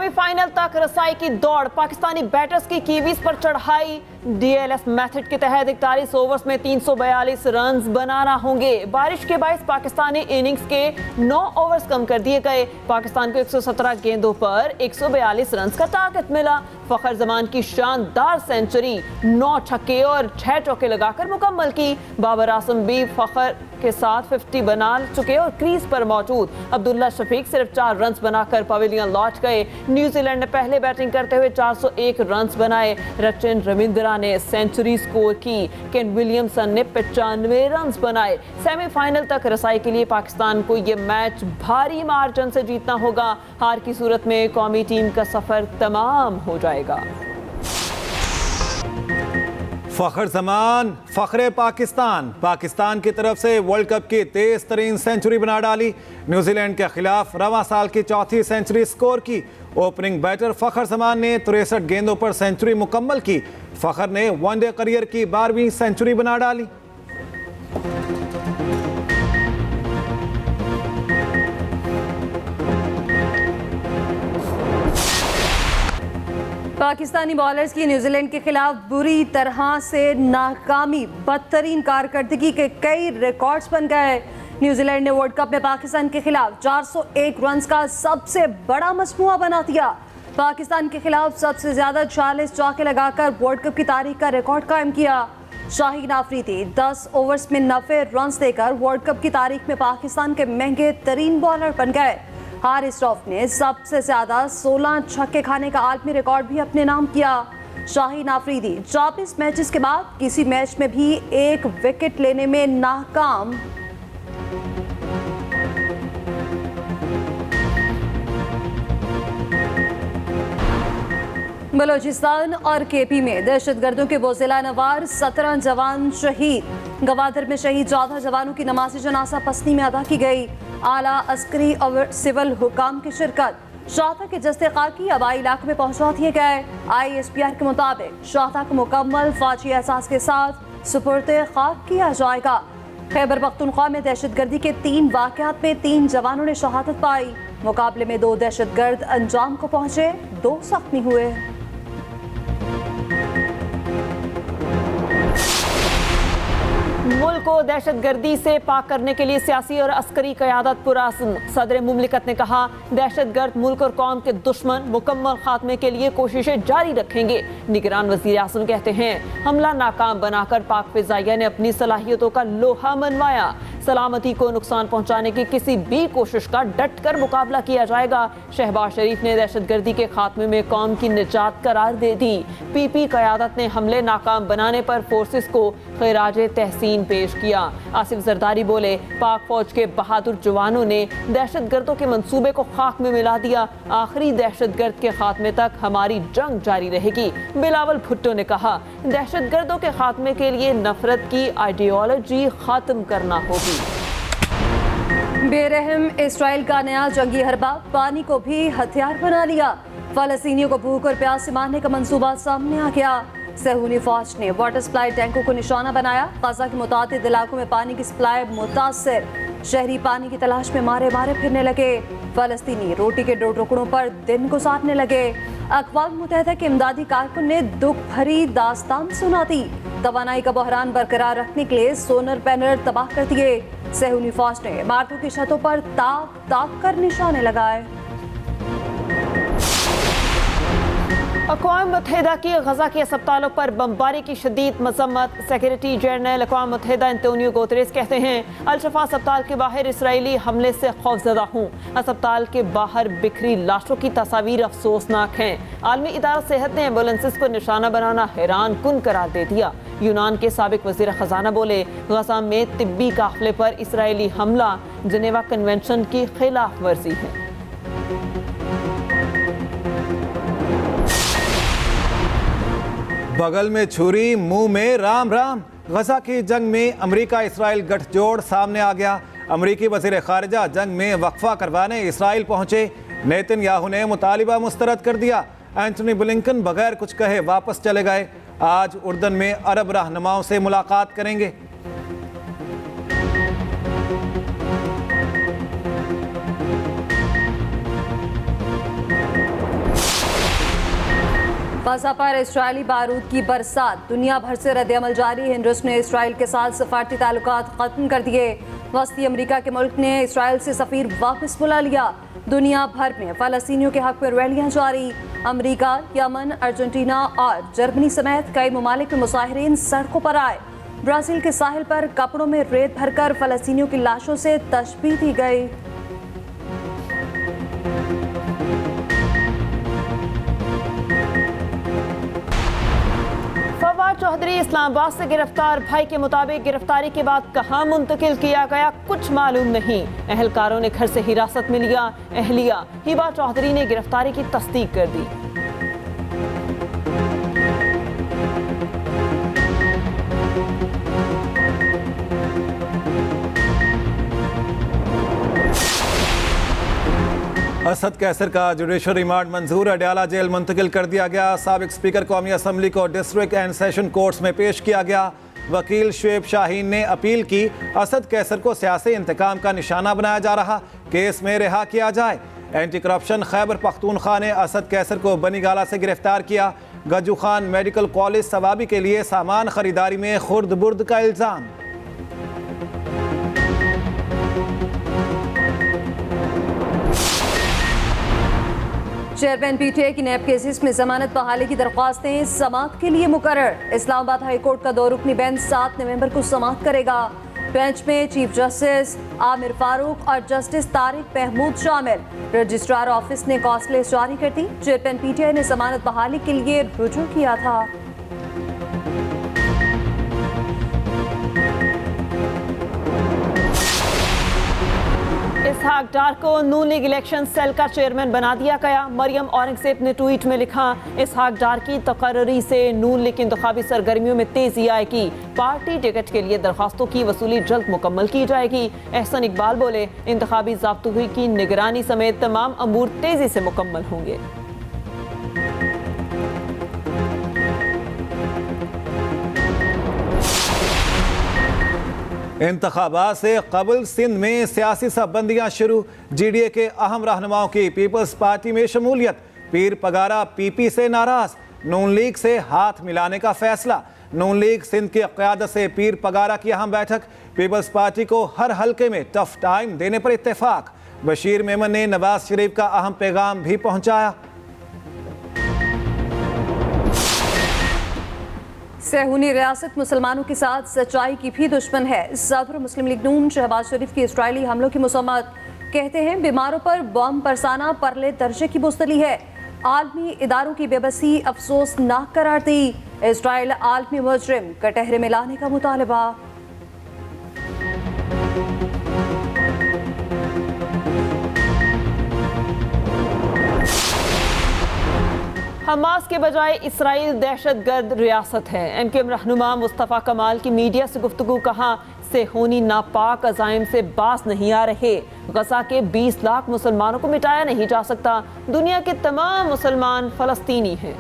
Semifinal तक रसाई की दौड़, पाकिस्तानी बैटर्स की कीवीज पर चढ़ाई। डीएलएस मेथड के तहत 41 ओवर्स में 342 रन बनाना होंगे। बारिश के बायस पाकिस्तानी इनिंग्स के 9 ओवर्स कम कर दिए गए। पाकिस्तान को 117 गेंदों पर 142 रन का टारगेट मिला। फखर जमान की शानदार सेंचुरी 9 छक्के और 6 चौके लगाकर मुकम्मल की। बाबर आजम भी फखर के साथ 50 बना चुके और क्रीज पर मौजूद। अब्दुल्ला शफीक सिर्फ 4 रन बनाकर पवेलियन लौट गए। न्यूजीलैंड ने पहले बैटिंग करते हुए 401 रन बनाए। रचिन रविंद्रा ने सेंचुरी स्कोर की। केन विलियमसन ने 95 रन बनाए। सेमीफाइनल तक रसाई के लिए पाकिस्तान को यह मैच भारी मार्जिन से जीतना होगा। हार की सूरत में कौमी टीम का सफर तमाम हो जाएगा। फखर जमान, फखरे पाकिस्तान, पाकिस्तान की तरफ से वर्ल्ड कप की तेज तरीन सेंचुरी बना डाली। न्यूजीलैंड के खिलाफ रवां साल की चौथी सेंचुरी स्कोर की। ओपनिंग बैटर फखर जमान ने 63 गेंदों पर सेंचुरी मुकम्मल की। फखर ने वनडे करियर की 12वीं सेंचुरी बना डाली। पाकिस्तानी बॉलर्स की न्यूजीलैंड के खिलाफ बुरी तरह से नाकामी, बदतरीन कारकर्दगी के कई रिकॉर्ड्स बन गए। न्यूजीलैंड ने वर्ल्ड कप में पाकिस्तान के खिलाफ 401 रन का सबसे बड़ा मजमूआ बना दिया। पाकिस्तान के खिलाफ सबसे ज्यादा 40 चौके लगाकर वर्ल्ड कप की तारीख का रिकॉर्ड कायम किया। शाहीन आफरीदी 10 ओवर्स में 90 रन देकर वर्ल्ड कप की तारीख में पाकिस्तान के महंगे तरीन बॉलर बन गए। हारिस रऊफ ने सबसे ज्यादा 16 छक्के खाने का आलमी रिकॉर्ड भी अपने नाम किया। शाहीन आफरीदी 24 मैचेस के बाद किसी मैच में भी एक विकेट लेने में नाकाम। बलोचिस्तान और केपी में दहशतगर्दों के बोझिला नवार 17 जवान शहीद। गवादर में शहीद 14 जवानों की नमाज़ जनाजा पसनी में अदा की गई। आला अस्करी और सिविल हुकाम की शिरकत। शाहता के जस्ते खाकी आबाई इलाकों में पहुंचा दिए गए। ISPR के मुताबिक शाहता को मुकम्मल फौजी एहसास के साथ सुपुर्द खाक किया जाएगा। खैबर पख्तूनख्वा में दहशतगर्दी के 3 वाक़यात में 3 जवानों ने शहादत पाई। मुकाबले में 2 दहशतगर्द अंजाम को पहुंचे, 2 जख्मी हुए। मुल्क को दहशतगर्दी से पाक करने के लिए सियासी और अस्करी क़यादत पुरअज़्म। सदर मुमलिकत ने कहा, दहशतगर्द मुल्क और कौम के दुश्मन, मुकम्मल खात्मे के लिए कोशिशें जारी रखेंगे। निगरान वज़ीर आज़म कहते हैं, हमला नाकाम बनाकर पाक फ़िज़ाइया ने अपनी सलाहियतों का लोहा मनवाया। सलामती को नुकसान पहुंचाने की किसी भी कोशिश का डट कर मुकाबला किया जाएगा। शहबाज शरीफ ने दहशतगर्दी के खात्मे में कौम की निजात करार दे दी। PP क़यादत ने हमले नाकाम बनाने पर फोर्सेस को खिराज तहसीन पेश किया। आसिफ जरदारी बोले, पाक फौज के बहादुर जवानों ने दहशतगर्दों के मंसूबे को खाक में मिला दिया। आखिरी दहशतगर्द के खात्मे तक हमारी जंग जारी रहेगी। बिलावल भुट्टो ने कहा, दहशतगर्दों के खात्मे के लिए नफरत की आइडियोलॉजी खत्म करना होगी। बेरहम इसराइल का नया जंगी हरबा, पानी को भी हथियार बना लिया। फलस्तीनियों को भूख और प्यास से मारने का मंसूबा सामने आ गया। सहूनी फौज ने वाटर सप्लाई टैंकों को निशाना बनाया। गजा के मुतादिद इलाकों में पानी की सप्लाई मुतासर। शहरी पानी की तलाश में मारे मारे फिरने लगे। फलस्तीनी रोटी के 2 टुकड़ों पर दिन गुजारने लगे। अक़वाम मुत्तहिदा के इमदादी कारकुन ने दुख भरी दास्तान सुना दी। तवानाई का बहरान बरकरार रखने के लिए सोलर पैनल तबाह कर दिए। सहूनी फौज ने इमारतों की छतों पर ताक ताक कर निशाने लगाए। अक़वाम मुत्तहिदा की गजा के अस्पतालों पर बमबारी की शदीद मजम्मत। सेक्रेटरी जनरल अक़वाम मुत्तहिदा एंटोनियो गुतेरेस कहते हैं, अल-शफा अस्पताल के बाहर इसराइली हमले से खौफजदा हूँ। अस्पताल के बाहर बिखरी लाशों की तस्वीर अफसोसनाक हैं। आलमी इदारा सेहत ने एम्बुलेंसेस को निशाना बनाना हैरान कुन करार दे दिया। यूनान के साबिक वज़ीर ख़जाना बोले, गजा में तिब्बी काफ़िले पर इसराइली हमला जनेवा कन्वेंशन की खिलाफ वर्जी है। बगल में छुरी, मुंह में राम राम। गजा की जंग में अमेरिका इसराइल गठजोड़ सामने आ गया। अमेरिकी वज़ीर ख़ारिजा जंग में वक्फा करवाने इसराइल पहुंचे। नेतन्याहू ने मुतालिबा मुस्तरद कर दिया। एंटनी ब्लिंकन बगैर कुछ कहे वापस चले गए। आज उर्दन में अरब रहनुमाओं से मुलाकात करेंगे। गजा पर इस्राएली बारूद की बरसात, दुनिया भर से रद्द-ए-अमल जारी। हिंदुस ने इसराइल के साथ सफारती ताल्लुकात खत्म कर दिए। वस्ती अमरीका के मुल्क ने इसराइल से सफीर वापस बुला लिया। दुनिया भर में फ़लस्तीनियों के हक में रैलियां जारी। अमरीका, यमन, अर्जेंटीना और जर्मनी समेत कई ममालिक में मुजाहिरीन सड़कों पर आए। ब्राज़ील के साहिल पर कपड़ों में रेत भरकर फ़लस्तीनियों की लाशों से तशबीह दी गई। फवाद चौधरी इस्लामाबाद से गिरफ्तार। भाई के मुताबिक गिरफ्तारी के बाद कहां मुंतकिल किया गया कुछ मालूम नहीं। अहलकारों ने घर से हिरासत में लिया। अहलिया हिबा चौधरी ने गिरफ्तारी की तस्दीक कर दी। असद कैसर का जुडिशल रिमांड मंजूर, अडयाला जेल मुंतकिल कर दिया गया। साबिक स्पीकर कौमी असम्बली को डिस्ट्रिक्ट एंड सेशन कोर्ट्स में पेश किया गया। वकील शुएब शाहीन ने अपील की, असद कैसर को सियासी इंतकाम का निशाना बनाया जा रहा, केस में रिहा किया जाए। एंटी करप्शन खैबर पख्तूनख्वा ने असद कैसर को बनीगाला से गिरफ्तार किया। गज्जू खान मेडिकल कॉलेज सवाबी के लिए सामान खरीदारी में खुर्द बुर्द का इल्ज़ाम। चेयरमैन पीटीआई की नैब केसेस में जमानत बहाली की दरख्वास्तें समाअत के लिए मुकर्रर। इस्लामाबाद हाई कोर्ट का 2 रुकनी बेंच 7 नवंबर को समाअत करेगा। बेंच में चीफ जस्टिस आमिर फारूक और जस्टिस तारिक महमूद शामिल। रजिस्ट्रार ऑफिस ने कॉस्ट लिस्ट जारी कर दी। चेयरमैन पीटीआई ने जमानत बहाली के लिए रुजू किया था। इसहाक डार को नून लीग इलेक्शन सेल का चेयरमैन बना दिया गया। मरियम औरंगजेब ने ट्वीट में लिखा, इसहाक डार की तकर्री से नून लीग की इंतखाबी सरगर्मियों में तेजी आएगी। पार्टी टिकट के लिए दरखास्तों की वसूली जल्द मुकम्मल की जाएगी। एहसन इकबाल बोले, इंतखाबी ज़ाब्तगी की निगरानी समेत तमाम अमूर तेजी से मुकम्मल होंगे। इंतखाबात से कबल सिंध में सियासी सबबंदियां शुरू। जीडीए के अहम रहनुमाओं की पीपल्स पार्टी में शमूलियत। पीर पगारा पीपी से नाराज, नून लीग से हाथ मिलाने का फैसला। नून लीग सिंध की क़यादत से पीर पगारा की अहम बैठक। पीपल्स पार्टी को हर हल्के में टफ टाइम देने पर इत्तेफाक। बशीर मेमन ने नवाज शरीफ का अहम पैगाम भी पहुंचाया। सहूनी रियासत मुसलमानों के साथ सच्चाई की भी दुश्मन है। सदर मुस्लिम लीग नून शहबाज शरीफ की इसराइली हमलों की मसम्मत। कहते हैं बीमारों पर बम बरसाना परले दर्जे की बुज़दिली है। आलमी इदारों की बेबसी अफसोसनाक करार दी। इसराइल आलमी मुजरिम कटहरे में लाने का मुतालबा। हमास के बजाय इसराइल दहशतगर्द रियासत है। एमकेएम रहनुमा मुस्तफ़ा कमाल की मीडिया से गुफ्तगू, कहा सेहूनी नापाक अज़ाइम से बास नहीं आ रहे। गजा के 20 लाख मुसलमानों को मिटाया नहीं जा सकता। दुनिया के तमाम मुसलमान फ़लस्तीनी हैं।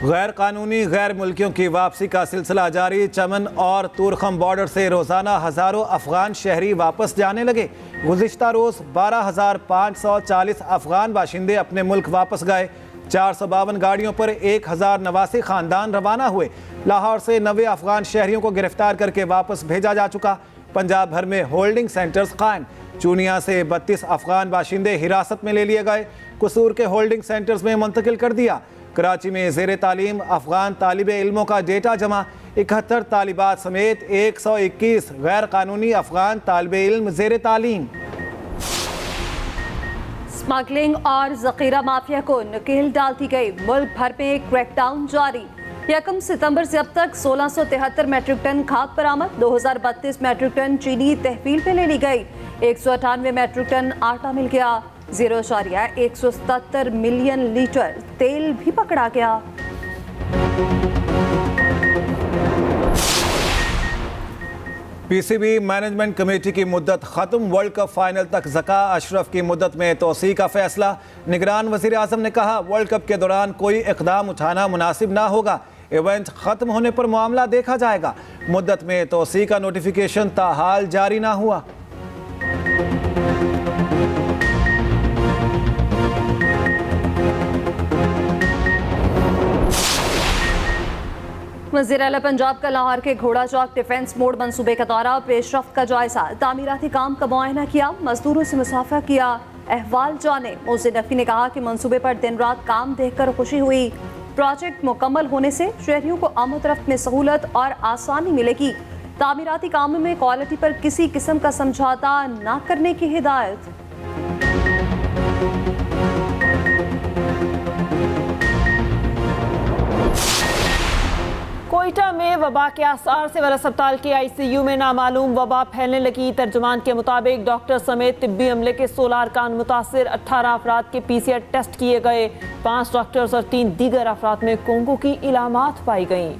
गैर कानूनी गैर मुल्कियों की वापसी का सिलसिला जारी। चमन और तूरखम बॉर्डर से रोज़ाना हज़ारों अफगान शहरी वापस जाने लगे। गुज़िश्ता रोज़ 12,540 अफगान बाशिंदे अपने मुल्क वापस गए। 452 गाड़ियों पर 1089 ख़ानदान रवाना हुए। लाहौर से 90 अफगान शहरियों को गिरफ्तार करके वापस भेजा जा चुका। पंजाब भर में होल्डिंग सेंटर्स कायम। चूनिया से 32 अफगान बाशिंदे हिरासत में ले लिए गए। कसूर के होल्डिंग सेंटर्स में मुंतकिल कर दिया। कराची में ज़ेर तालीम अफगान तालिब इल्मों का डेटा जमा। 71 तालिबात समेत 121 गैर कानूनी अफगान तालिब इल्म ज़ेर तालीम। स्मगलिंग और जखीरा माफिया को नकेल डालती गई। मुल्क भर में क्रैकडाउन जारी। 1 सितंबर से अब तक 1673 मैट्रिक टन खाद बरामद। 2032 मैट्रिक टन चीनी तहवील पे ले ली गई। 198 मैट्रिक टन आटा मिल गया। 0.177 मिलियन लीटर तेल भी पकड़ा गया। पीसीबी मैनेजमेंट कमेटी की मुद्दत खत्म। वर्ल्ड कप फाइनल तक ज़का अशरफ की मुद्दत में तोसी का फैसला। निगरान वज़ीर आज़म ने कहा, वर्ल्ड कप के दौरान कोई इक़दाम उठाना मुनासिब ना होगा। इवेंट खत्म होने पर मामला देखा जाएगा। मुद्दत में तोसी का नोटिफिकेशन ताहाल जारी ना हुआ। वज़ीर आला पंजाब का लाहौर के घोड़ा चौक डिफेंस मोड मंसूबे का दौरा, पेशरफ्त का जायजा, तामीराती काम का मुआयना किया, मजदूरों से मुसाफा किया, अहवाल जाने। मोहसिन नकवी ने कहा कि मंसूबे पर दिन रात काम देखकर खुशी हुई। प्रोजेक्ट मुकम्मल होने से शहरियों को आमद-रफ्त में सहूलत और आसानी मिलेगी। तामीराती कामों में क्वालिटी पर किसी किस्म का समझौता न करने की हिदायत। कोयटा में वबा के आसार से वल अस्पताल के ICU में नामालूम वबा फैलने लगी। तर्जुमान के मुताबिक डॉक्टर समेत तिब्बी अमले के 16 अरकान मुतासिर, 18 अफराद के PCR टेस्ट किए गए। 5 डॉक्टर्स और 3 दीगर अफराद में कोंगो की इलामात पाई गईं।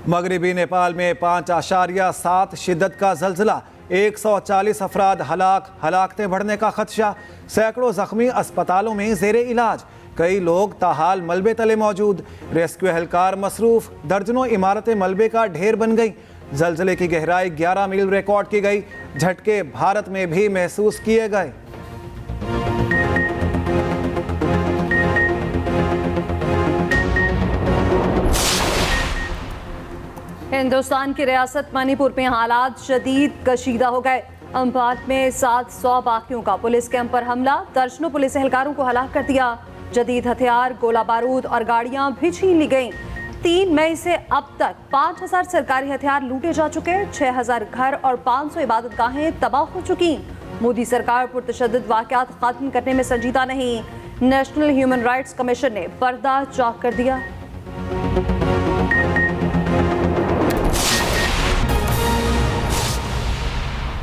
मगरबी नेपाल में 5.7 शिद्दत का जल्जला, 140 अफराद हलाकतें बढ़ने का खदशा, सैकड़ों जख्मी अस्पतालों में जेर इलाज, कई लोग ताहाल मलबे तले मौजूद, रेस्क्यू एहलकार मसरूफ, दर्जनों इमारतें मलबे का ढेर बन गई। जल्जले की गहराई 11 मील रिकॉर्ड की गई। झटके भारत में भी महसूस किए गए। हिंदुस्तान की रियासत मणिपुर में हालात शदीद कशीदा हो गए। अम्फाल में 700 बाकियों का पुलिस कैंप पर हमला, दर्जनों पुलिस एहलकारों को हलाक कर दिया। जदीद हथियार, गोला बारूद और गाड़ियां भी छीन ली गईं। 3 मई से अब तक 5000 सरकारी हथियार लूटे जा चुके, 6000 घर और 500 इबादतगाहें तबाह हो चुकी। मोदी सरकार पुरतशद्दुद वाक़यात खत्म करने में संजीदा नहीं। नेशनल ह्यूमन राइट्स कमीशन ने पर्दा चाक कर दिया।